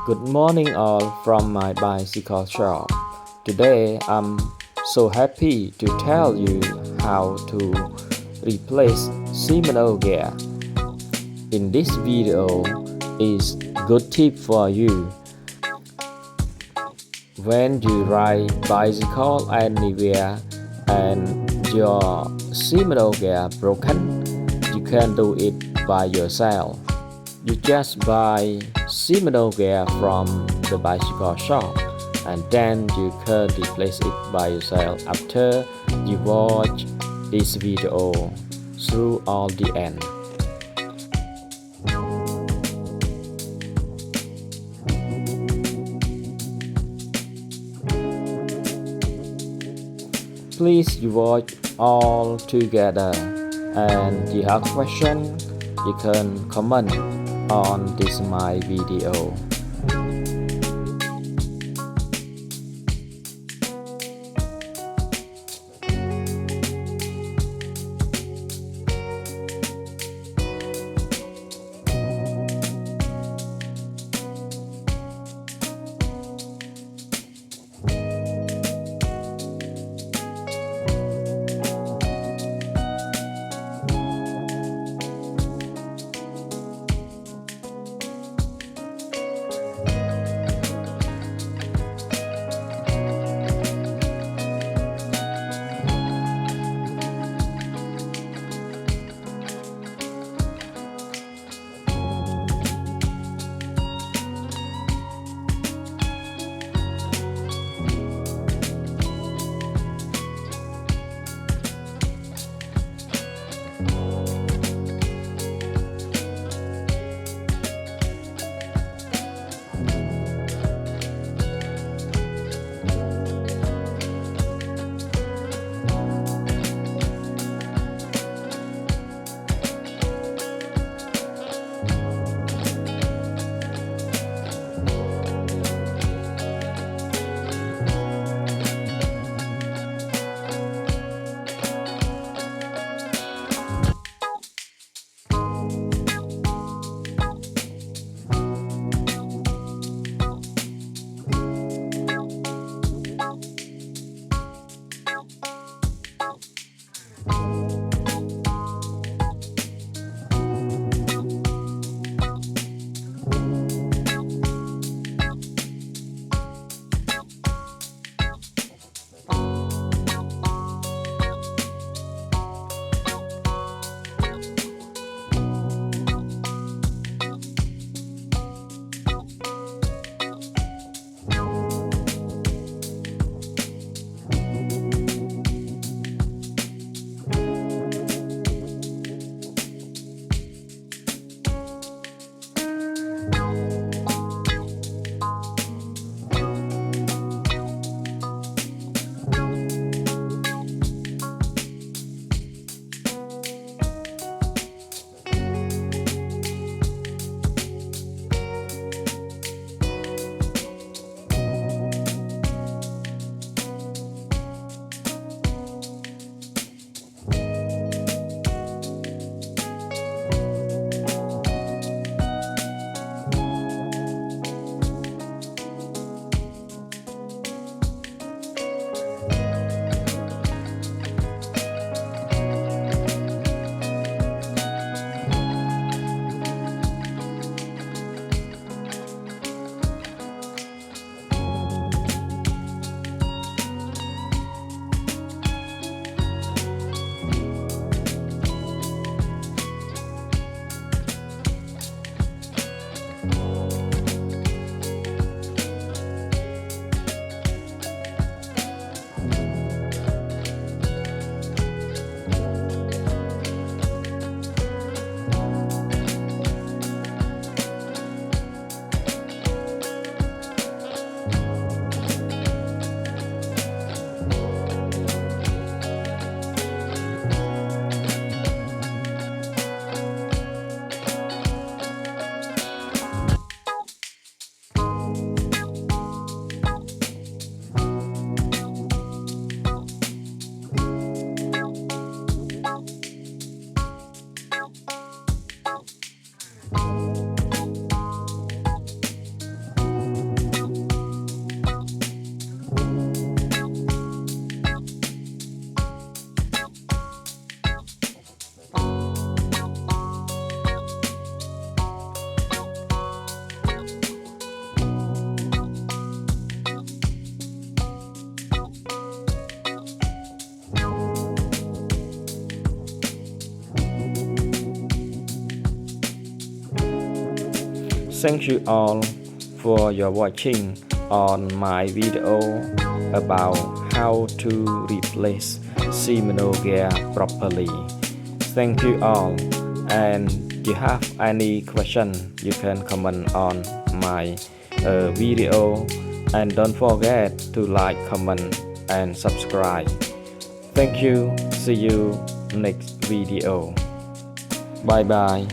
Good morning all from my bicycle shop. Today I'm so happy to tell you how to replace Shimano gear. In this video is good tip for you. When you ride bicycle anywhere and your Shimano gear broken, you can do it by yourself. You just buy Shimano gear from the bicycle shop and then you can replace it by yourself after you watch this video through all the end. Please you watch all together, and you have question you can comment on this my video. Thank you all for your watching on my video about how to replace Shimano gear properly. Thank you all, and you have any question you can comment on my video, and don't forget to like, comment and subscribe. Thank you. See you next video. Bye bye.